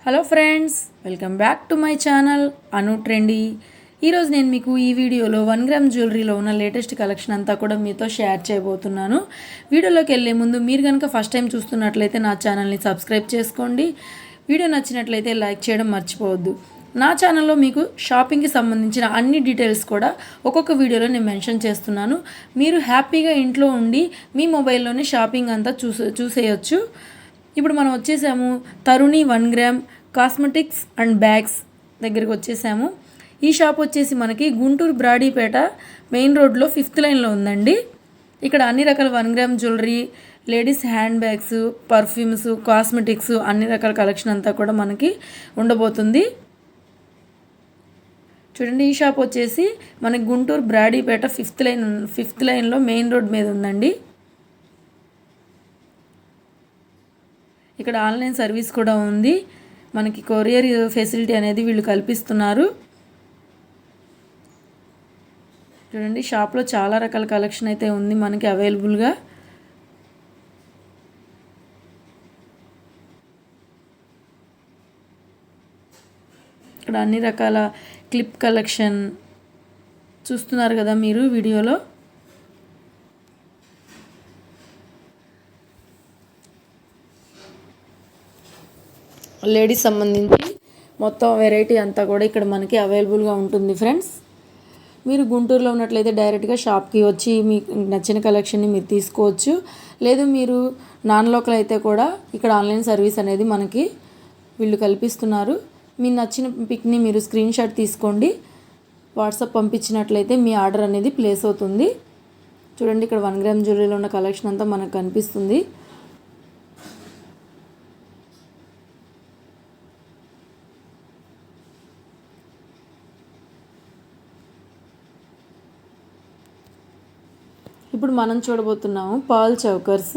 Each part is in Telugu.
Hello friends, welcome back to my channel Anu trendy. ఈరోజు నేను మీకు ఈ వీడియోలో 1 గ్రామ్ జ్యువెలరీలో ఉన్న లేటెస్ట్ కలెక్షన్ అంతా కూడా మీతో షేర్ చేయబోతున్నాను. వీడియోలోకి వెళ్ళే ముందు మీరు కనుక ఫస్ట్ టైం చూస్తున్నట్లయితే నా ఛానల్ని సబ్స్క్రైబ్ చేసుకోండి. వీడియో నచ్చినట్లయితే లైక్ చేయడం మర్చిపోవద్దు. నా ఛానల్లో మీకు షాపింగ్కి సంబంధించిన అన్ని డీటెయిల్స్ కూడా ఒక్కొక్క వీడియోలో నేను మెన్షన్ చేస్తున్నాను. మీరు హ్యాపీగా ఇంట్లో ఉండి మీ మొబైల్లోనే షాపింగ్ అంతా చూసేయచ్చు. ఇప్పుడు మనం వచ్చేసాము తరుణి 1 గ్రామ్ కాస్మెటిక్స్ అండ్ బ్యాగ్స్ దగ్గరికి వచ్చేసాము. ఈ షాప్ వచ్చేసి మనకి గుంటూరు బ్రాడీపేట మెయిన్ రోడ్లో 5th లైన్లో ఉందండి. ఇక్కడ అన్ని రకాల 1 gram jewellery, ladies hand bags, perfumes, cosmetics అన్ని రకాల కలెక్షన్ అంతా కూడా మనకి ఉండబోతుంది. చూడండి, ఈ షాప్ వచ్చేసి మనకి గుంటూరు బ్రాడీపేట 5th లైన్లో మెయిన్ రోడ్ మీద ఉందండి. ఇక్కడ ఆన్లైన్ సర్వీస్ కూడా ఉంది. మనకి కొరియర్ ఫెసిలిటీ అనేది వీళ్ళు కల్పిస్తున్నారు. చూడండి, షాప్లో చాలా రకాల కలెక్షన్ అయితే ఉంది మనకి అవైలబుల్గా. ఇక్కడ అన్ని రకాల క్లిప్ కలెక్షన్ చూస్తున్నారు కదా మీరు వీడియోలో. లేడీస్ సంబంధించి మొత్తం వెరైటీ అంతా కూడా ఇక్కడ మనకి అవైలబుల్గా ఉంటుంది ఫ్రెండ్స్. మీరు గుంటూరులో ఉన్నట్లయితే డైరెక్ట్గా షాప్కి వచ్చి మీకు నచ్చిన కలెక్షన్ని మీరు తీసుకోవచ్చు. లేదు మీరు నాన్ లోకల్ అయితే కూడా ఇక్కడ ఆన్లైన్ సర్వీస్ అనేది మనకి వీళ్ళు కల్పిస్తున్నారు. మీ నచ్చిన పిక్ని మీరు స్క్రీన్ షాట్ తీసుకోండి, వాట్సాప్ పంపించినట్లయితే మీ ఆర్డర్ అనేది ప్లేస్ అవుతుంది. చూడండి, ఇక్కడ 1 గ్రామ్ జ్యువెలరీలో ఉన్న కలెక్షన్ అంతా మనకు కనిపిస్తుంది. ఇప్పుడు మనం చూడబోతున్నాము పాల్ చౌకర్స్.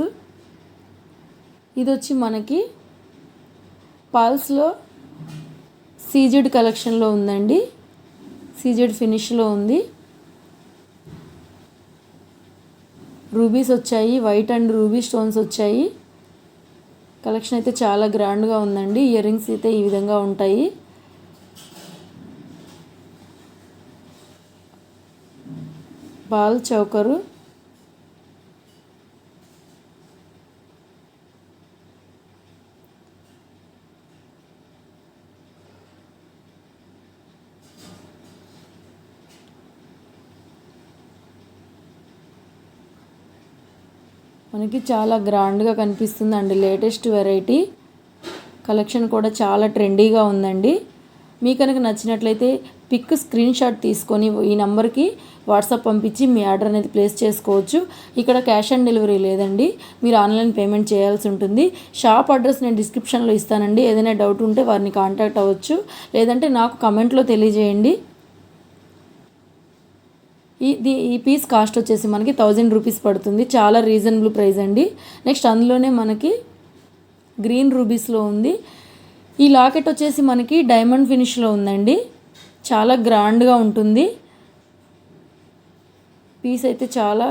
ఇది వచ్చి మనకి పాల్స్లో సీజెడ్ కలెక్షన్లో ఉందండి. సీజెడ్ ఫినిష్లో ఉంది. రూబీస్ వచ్చాయి, వైట్ అండ్ రూబీ స్టోన్స్ వచ్చాయి. కలెక్షన్ అయితే చాలా గ్రాండ్గా ఉందండి. ఇయర్ రింగ్స్ అయితే ఈ విధంగా ఉంటాయి. పాల్ చౌకరు మనకి చాలా గ్రాండ్గా కనిపిస్తుంది అండి. లేటెస్ట్ వెరైటీ కలెక్షన్ కూడా చాలా ట్రెండీగా ఉందండి. మీ కనుక నచ్చినట్లయితే పిక్ స్క్రీన్ షాట్ తీసుకొని ఈ నెంబర్కి వాట్సాప్ పంపించి మీ ఆర్డర్ అనేది ప్లేస్ చేసుకోవచ్చు. ఇక్కడ క్యాష్ ఆన్ డెలివరీ లేదండి, మీరు ఆన్లైన్ పేమెంట్ చేయాల్సి ఉంటుంది. షాప్ అడ్రస్ నేను డిస్క్రిప్షన్లో ఇస్తానండి. ఏదైనా డౌట్ ఉంటే వారిని కాంటాక్ట్ అవ్వచ్చు, లేదంటే నాకు కమెంట్లో తెలియజేయండి. ఈ పీస్ కాస్ట్ వచ్చేసి మనకి 1000 రూపీస్ పడుతుంది. చాలా రీజనబుల్ ప్రైస్ అండి. నెక్స్ట్ అందులోనే మనకి గ్రీన్ రూబీస్లో ఉంది. ఈ లాకెట్ వచ్చేసి మనకి డైమండ్ ఫినిష్లో ఉందండి. చాలా గ్రాండ్గా ఉంటుంది. పీస్ అయితే చాలా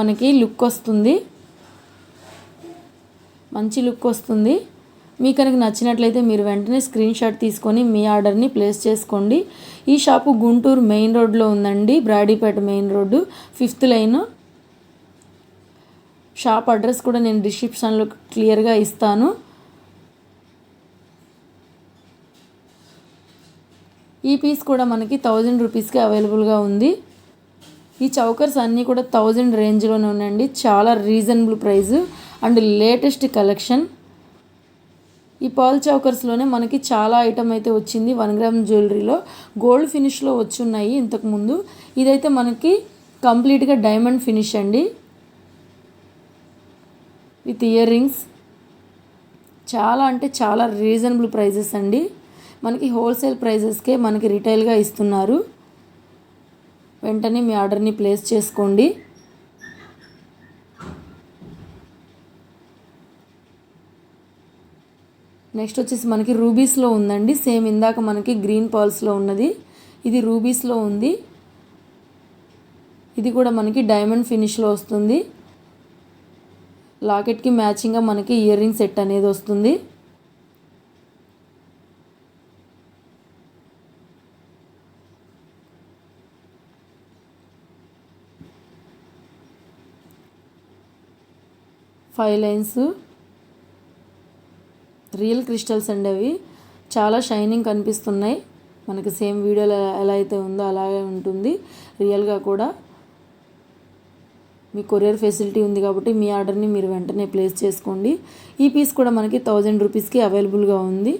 మనకి లుక్ వస్తుంది, మంచి లుక్ వస్తుంది. మీ కనుక నచ్చినట్లయితే మీరు వెంటనే స్క్రీన్ షాట్ తీసుకొని మీ ఆర్డర్ని ప్లేస్ చేసుకోండి. ఈ షాపు గుంటూరు మెయిన్ రోడ్లో ఉందండి, Brodipet main road 5th line. Shop address కూడా నేను డిస్క్రిప్షన్లో క్లియర్గా ఇస్తాను. ఈ పీస్ కూడా మనకి 1000 రూపీస్కి అవైలబుల్గా ఉంది. ఈ చౌకర్స్ అన్నీ కూడా 1000 రేంజ్లోనే ఉన్నాయండి. చాలా reasonable price and latest collection. ఈ పాల్ చౌకర్స్లోనే మనకి చాలా ఐటమ్ అయితే వచ్చింది. 1 గ్రామ్ జ్యువెలరీలో గోల్డ్ ఫినిష్లో వచ్చి ఉన్నాయి ఇంతకుముందు. ఇదైతే మనకి కంప్లీట్గా డైమండ్ ఫినిష్ అండి, విత్ ఇయర్ రింగ్స్. చాలా అంటే చాలా రీజనబుల్ ప్రైజెస్ అండి. మనకి హోల్సేల్ ప్రైజెస్కే మనకి రిటైల్గా ఇస్తున్నారు. వెంటనే మీ ఆర్డర్ని ప్లేస్ చేసుకోండి. నెక్స్ట్ వచ్చేసి మనకి రూబీస్లో ఉందండి. సేమ్ ఇందాక మనకి గ్రీన్ పాల్స్లో ఉన్నది, ఇది రూబీస్లో ఉంది. ఇది కూడా మనకి డైమండ్ ఫినిష్లో వస్తుంది. లాకెట్కి మ్యాచింగ్గా మనకి ఇయర్ రింగ్ సెట్ అనేది వస్తుంది. 5 లైన్స్ రియల్ క్రిస్టల్స్ అండి. అవి చాలా షైనింగ్ కనిపిస్తున్నాయి మనకి. సేమ్ వీడియోలో ఎలా అయితే ఉందో అలాగే ఉంటుంది రియల్గా కూడా. మీ కొరియర్ ఫెసిలిటీ ఉంది కాబట్టి మీ ఆర్డర్ని మీరు వెంటనే ప్లేస్ చేసుకోండి. ఈ పీస్ కూడా మనకి 1000 రూపీస్కి అవైలబుల్గా ఉంది.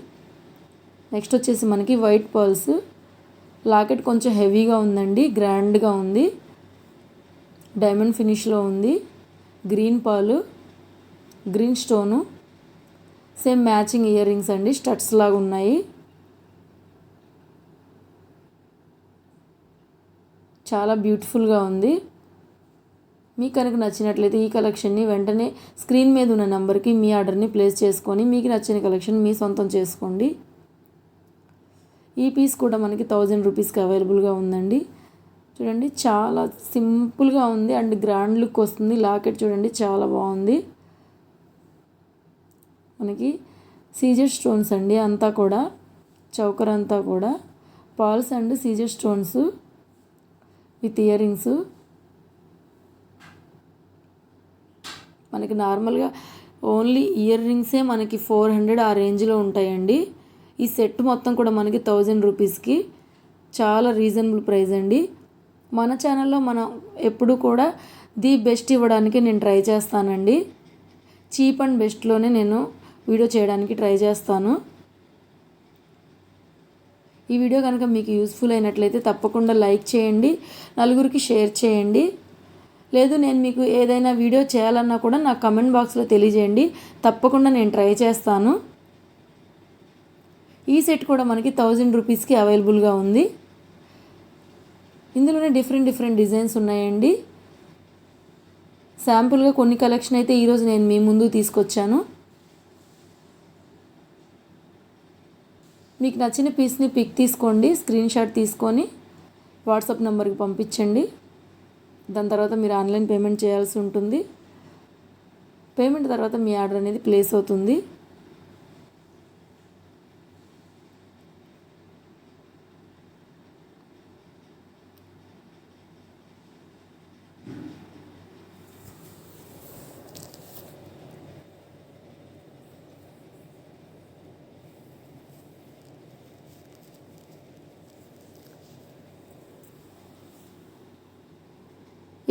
నెక్స్ట్ వచ్చేసి మనకి వైట్ పర్ల్స్ లాకెట్. కొంచెం హెవీగా ఉందండి, గ్రాండ్గా ఉంది, డైమండ్ ఫినిష్లో ఉంది. Green pearl, green stone, same matching ear rings అండి, స్టడ్స్ లాగా ఉన్నాయి. చాలా బ్యూటిఫుల్గా ఉంది. మీకు కనుక నచ్చినట్లయితే ఈ కలెక్షన్ని వెంటనే స్క్రీన్ మీద ఉన్న నెంబర్కి మీ ఆర్డర్ని ప్లేస్ చేసుకొని మీకు నచ్చిన కలెక్షన్ మీ సొంతం చేసుకోండి. ఈ పీస్ కూడా మనకి 1000 రూపీస్కి అవైలబుల్గా ఉందండి. చూడండి చాలా సింపుల్గా ఉంది అండ్ గ్రాండ్ లుక్ వస్తుంది. లాకెట్ చూడండి చాలా బాగుంది. మనకి సీజర్ స్టోన్స్ అండి, అంతా కూడా చౌకర్ అంతా కూడా pearls and caesar stones with earrings. మనకి నార్మల్గా ఓన్లీ ఇయర్ రింగ్సే మనకి 400 ఆ రేంజ్లో ఉంటాయండి. ఈ సెట్ మొత్తం కూడా మనకి 1000 రూపీస్కి చాలా రీజనబుల్ ప్రైస్ అండి. మన ఛానల్లో మనం ఎప్పుడు కూడా ది బెస్ట్ ఇవ్వడానికి నేను ట్రై చేస్తానండి. చీప్ అండ్ బెస్ట్లోనే నేను వీడియో చేయడానికి ట్రై చేస్తాను. ఈ వీడియో కనుక మీకు యూస్ఫుల్ అయినట్లయితే తప్పకుండా లైక్ చేయండి, నలుగురికి షేర్ చేయండి. లేదు నేను మీకు ఏదైనా వీడియో చేయాలన్నా కూడా నాకు కమెంట్ బాక్స్లో తెలియజేయండి, తప్పకుండా నేను ట్రై చేస్తాను. ఈ సెట్ కూడా మనకి 1000 రూపీస్కి అవైలబుల్గా ఉంది. ఇందులోనే డిఫరెంట్ డిజైన్స్ ఉన్నాయండి. శాంపుల్గా కొన్ని కలెక్షన్ అయితే ఈరోజు నేను మీ ముందు తీసుకొచ్చాను. మీకు నచ్చిన పీస్ని పిక్ తీసుకోండి, స్క్రీన్ షాట్ తీసుకొని వాట్సాప్ నెంబర్కి పంపించండి. దాని తర్వాత మీరు ఆన్లైన్ పేమెంట్ చేయాల్సి ఉంటుంది. పేమెంట్ తర్వాత మీ ఆర్డర్ అనేది ప్లేస్ అవుతుంది.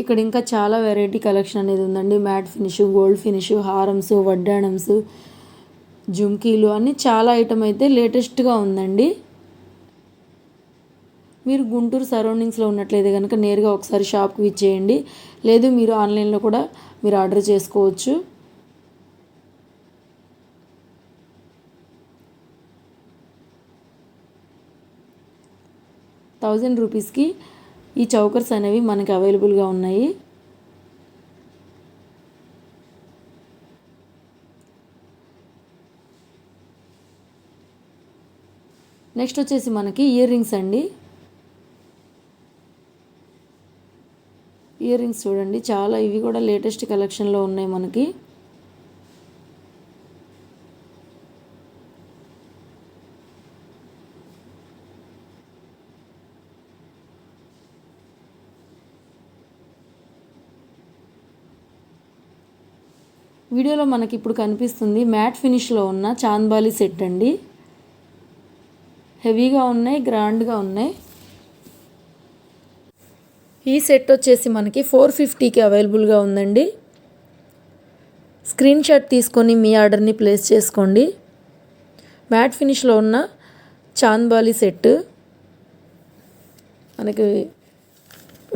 ఇక్కడ ఇంకా చాలా వెరైటీ కలెక్షన్ అనేది ఉందండి. మ్యాట్ ఫినిష్, గోల్డ్ ఫినిష్, హారమ్స్, వడ్డాణమ్స్, జుమ్కీలు అన్నీ చాలా ఐటమ్ అయితే లేటెస్ట్గా ఉందండి. మీరు గుంటూరు సరౌండింగ్స్లో ఉన్నట్లయితే కనుక నేరుగా ఒకసారి షాప్కి విచ్చేయండి. లేదు మీరు ఆన్లైన్లో కూడా మీరు ఆర్డర్ చేసుకోవచ్చు. ₹1000 ఈ చౌకర్స్ అనేవి మనకి అవైలబుల్గా ఉన్నాయి. నెక్స్ట్ వచ్చేసి మనకి ఇయర్ రింగ్స్ అండి. ఇయర్ రింగ్స్ చూడండి చాలా, ఇవి కూడా లేటెస్ట్ కలెక్షన్లో ఉన్నాయి మనకి. వీడియోలో మనకి ఇప్పుడు కనిపిస్తుంది మ్యాట్ ఫినిష్లో ఉన్న చాంద్బాలి సెట్ అండి. హెవీగా ఉన్నాయి, గ్రాండ్గా ఉన్నాయి. ఈ సెట్ వచ్చేసి మనకి 450కి అవైలబుల్గా ఉందండి. స్క్రీన్ షాట్ తీసుకొని మీ ఆర్డర్ని ప్లేస్ చేసుకోండి. మ్యాట్ ఫినిష్లో ఉన్న చాంద్బాలి సెట్ మనకి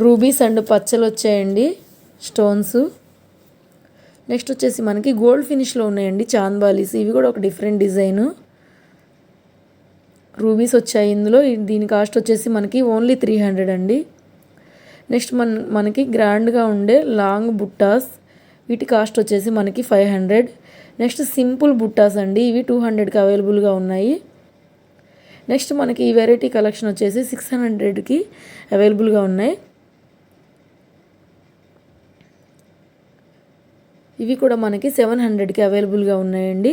రూబీస్ అండ్ పచ్చలు వచ్చాయండి, స్టోన్స్. నెక్స్ట్ వచ్చేసి మనకి గోల్డ్ ఫినిష్లో ఉన్నాయండి చాంద్బాలీస్. ఇవి కూడా ఒక డిఫరెంట్ డిజైను. రూబీస్ వచ్చాయి ఇందులో. దీని కాస్ట్ వచ్చేసి మనకి ఓన్లీ 300 అండి. నెక్స్ట్ మనకి గ్రాండ్గా ఉండే లాంగ్ బుట్టాస్, వీటి కాస్ట్ వచ్చేసి మనకి 500. నెక్స్ట్ సింపుల్ బుట్టాస్ అండి, ఇవి 200కి అవైలబుల్గా ఉన్నాయి. నెక్స్ట్ మనకి ఈ వెరైటీ కలెక్షన్ వచ్చేసి 600కి అవైలబుల్గా ఉన్నాయి. ఇవి కూడా మనకి 700కి అవైలబుల్గా ఉన్నాయండి.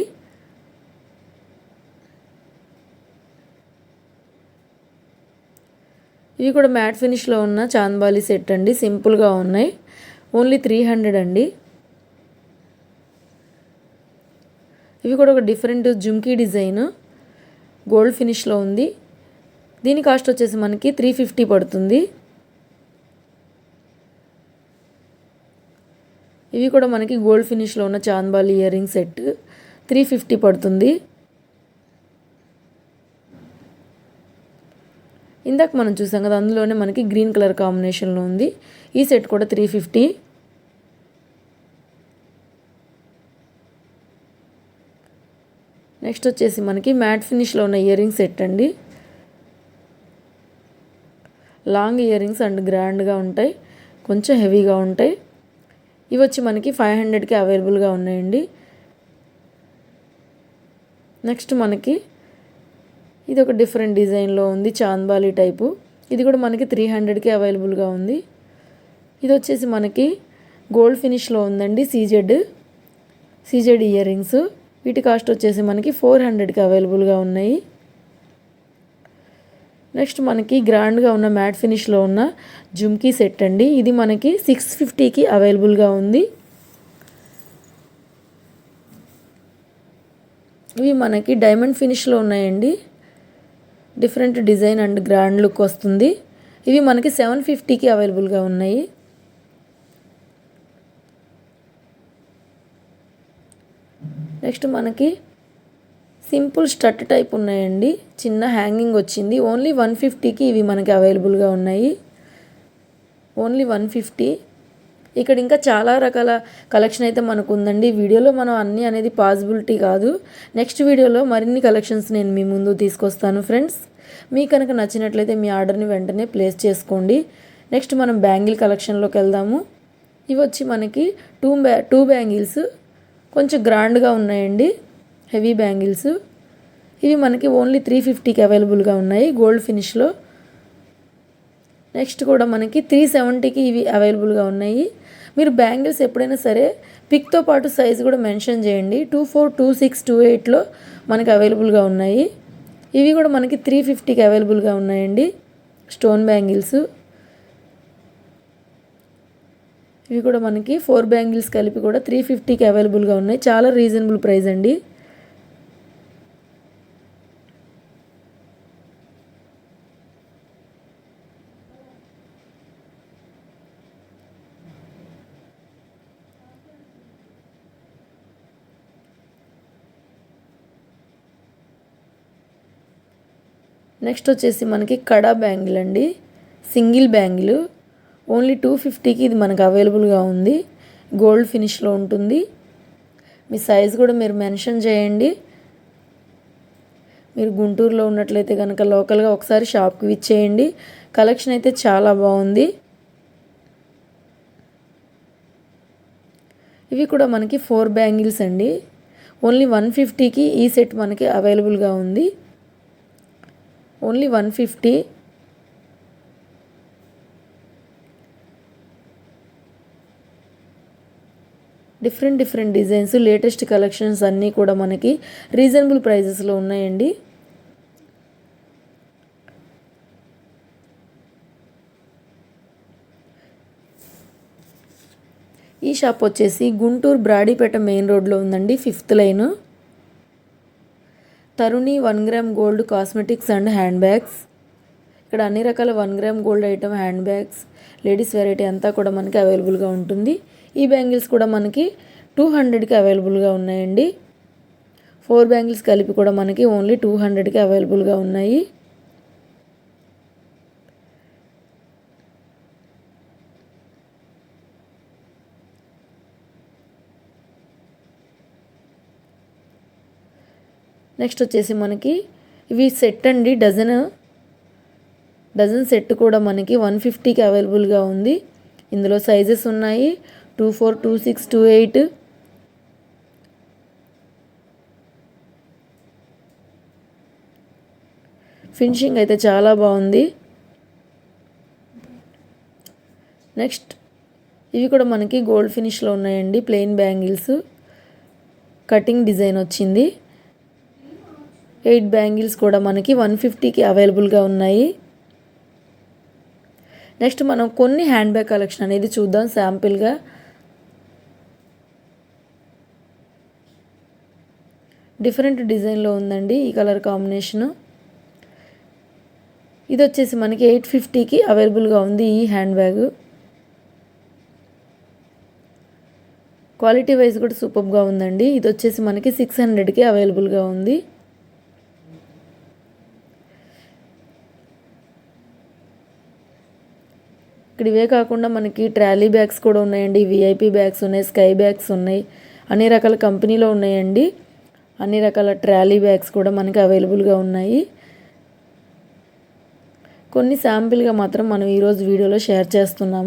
ఇవి కూడా మ్యాట్ ఫినిష్లో ఉన్న చాంద్బాలి సెట్ అండి, సింపుల్గా ఉన్నాయి. ఓన్లీ 300 అండి. కూడా ఒక డిఫరెంట్ జుమ్కీ డిజైన్ గోల్డ్ ఫినిష్లో ఉంది. దీని కాస్ట్ వచ్చేసి మనకి 350 పడుతుంది. ఇవి కూడా మనకి గోల్డ్ ఫినిష్లో ఉన్న చాంద్బాలి ఇయర్ రింగ్ సెట్ 350 పడుతుంది. ఇందాక మనం చూసాం కదా, అందులోనే మనకి గ్రీన్ కలర్ కాంబినేషన్లో ఉంది. ఈ సెట్ కూడా 350. నెక్స్ట్ వచ్చేసి మనకి మ్యాట్ ఫినిష్లో ఉన్న ఇయర్ రింగ్ సెట్ అండి. లాంగ్ ఇయర్ రింగ్స్ అండ్ గ్రాండ్గా ఉంటాయి, కొంచెం హెవీగా ఉంటాయి. ఇవి వచ్చి మనకి 500కి అవైలబుల్గా ఉన్నాయండి. నెక్స్ట్ మనకి ఇది ఒక డిఫరెంట్ డిజైన్లో ఉంది, చాంద్బాలి టైపు. ఇది కూడా మనకి 300కి అవైలబుల్గా ఉంది. ఇది వచ్చేసి మనకి గోల్డ్ ఫినిష్లో ఉందండి, సీజెడ్ ఇయర్ రింగ్స్. వీటి కాస్ట్ వచ్చేసి మనకి 400కి అవైలబుల్గా ఉన్నాయి. నెక్స్ట్ మనకి గ్రాండ్గా ఉన్న మ్యాట్ ఫినిష్లో ఉన్న జుమ్కీ సెట్ అండి. ఇది మనకి 650కి అవైలబుల్గా ఉంది. ఇవి మనకి డైమండ్ ఫినిష్లో ఉన్నాయండి. Different design and grand look వస్తుంది. ఇవి మనకి 750కి అవైలబుల్గా ఉన్నాయి. నెక్స్ట్ మనకి సింపుల్ స్టడ్ టైప్ ఉన్నాయండి, చిన్న హ్యాంగింగ్ వచ్చింది. ఓన్లీ 150కి ఇవి మనకి అవైలబుల్గా ఉన్నాయి. ఓన్లీ 150. ఇక్కడ ఇంకా చాలా రకాల కలెక్షన్ అయితే మనకు ఉందండి. వీడియోలో మనం అన్నీ అనేది పాసిబిలిటీ కాదు. నెక్స్ట్ వీడియోలో మరిన్ని కలెక్షన్స్ నేను మీ ముందు తీసుకొస్తాను ఫ్రెండ్స్. మీకు కనుక నచ్చినట్లయితే మీ ఆర్డర్ని వెంటనే ప్లేస్ చేసుకోండి. నెక్స్ట్ మనం బ్యాంగిల్ కలెక్షన్లోకి వెళ్దాము. ఇవి వచ్చి మనకి టూ బ్యాంగిల్స్ కొంచెం గ్రాండ్గా ఉన్నాయండి, హెవీ బ్యాంగిల్స్. ఇవి మనకి ఓన్లీ 350కి అవైలబుల్గా ఉన్నాయి గోల్డ్ ఫినిష్లో. నెక్స్ట్ కూడా మనకి 370కి ఇవి అవైలబుల్గా ఉన్నాయి. మీరు బ్యాంగిల్స్ ఎప్పుడైనా సరే పిక్తో పాటు సైజు కూడా మెన్షన్ చేయండి. 24, 26, 28లో మనకి అవైలబుల్గా ఉన్నాయి. ఇవి కూడా మనకి 350కి అవైలబుల్గా ఉన్నాయండి, స్టోన్ బ్యాంగిల్స్. ఇవి కూడా మనకి 4 బ్యాంగిల్స్ కలిపి కూడా 350కి అవైలబుల్గా ఉన్నాయి. చాలా రీజనబుల్ ప్రైస్ అండి. నెక్స్ట్ వచ్చేసి మనకి కడా బ్యాంగిల్ అండి, సింగిల్ బ్యాంగిల్. ఓన్లీ 250కి ఇది మనకు అవైలబుల్గా ఉంది. గోల్డ్ ఫినిష్లో ఉంటుంది. మీ సైజ్ కూడా మీరు మెన్షన్ చేయండి. మీరు గుంటూరులో ఉన్నట్లయితే కనుక లోకల్గా ఒకసారి షాప్కి విచ్చేయండి. కలెక్షన్ అయితే చాలా బాగుంది. ఇవి కూడా మనకి 4 బ్యాంగిల్స్ అండి. ఓన్లీ 150కి ఈ సెట్ మనకి అవైలబుల్గా ఉంది. Only 150. Different designs, latest collections అన్నీ కూడా మనకి రీజనబుల్ ప్రైజెస్లో ఉన్నాయండి. ఈ షాప్ వచ్చేసి గుంటూరు బ్రాడీపేట మెయిన్ రోడ్లో ఉందండి, 5th line. Taruni 1 gram gold cosmetics and hand bags. ఇక్కడ అన్ని రకాల 1 gram gold item, hand bags, ladies variety అంతా కూడా మనకి అవైలబుల్గా ఉంటుంది. ఈ బ్యాంగిల్స్ కూడా మనకి 200కి అవైలబుల్గా ఉన్నాయండి. 4 బ్యాంగిల్స్ కలిపి కూడా మనకి ఓన్లీ 200కి అవైలబుల్గా ఉన్నాయి. నెక్స్ట్ వచ్చేసి మనకి ఇవి సెట్ అండి, డజన్ సెట్ కూడా మనకి 150కి అవైలబుల్గా ఉంది. ఇందులో సైజెస్ ఉన్నాయి 24, 26, 28. ఫినిషింగ్ అయితే చాలా బాగుంది. నెక్స్ట్ ఇవి కూడా మనకి గోల్డ్ ఫినిష్లో ఉన్నాయండి, ప్లెయిన్ బ్యాంగిల్స్, కటింగ్ డిజైన్ వచ్చింది. 8 బ్యాంగిల్స్ కూడా మనకి 150కి అవైలబుల్గా ఉన్నాయి. నెక్స్ట్ మనం కొన్ని హ్యాండ్ బ్యాగ్ కలెక్షన్ అనేది చూద్దాం శాంపిల్గా. డిఫరెంట్ డిజైన్లో ఉందండి ఈ కలర్ కాంబినేషను. ఇది వచ్చేసి మనకి 850కి అవైలబుల్గా ఉంది ఈ హ్యాండ్ బ్యాగ్. క్వాలిటీ వైజ్ కూడా సూపర్గా ఉందండి. ఇది వచ్చేసి మనకి 600కి అవైలబుల్గా ఉంది. ఇక్కడ ఇవే కాకుండా మనకి ట్రాలీ బ్యాగ్స్ కూడా ఉన్నాయండి. విఐపి బ్యాగ్స్ ఉన్నాయి, స్కై బ్యాగ్స్ ఉన్నాయి, అన్ని రకాల కంపెనీలో ఉన్నాయండి. అన్ని రకాల ట్రాలీ బ్యాగ్స్ కూడా మనకి అవైలబుల్గా ఉన్నాయి. కొన్ని శాంపిల్గా మాత్రం మనం ఈరోజు వీడియోలో షేర్ చేస్తున్నాము.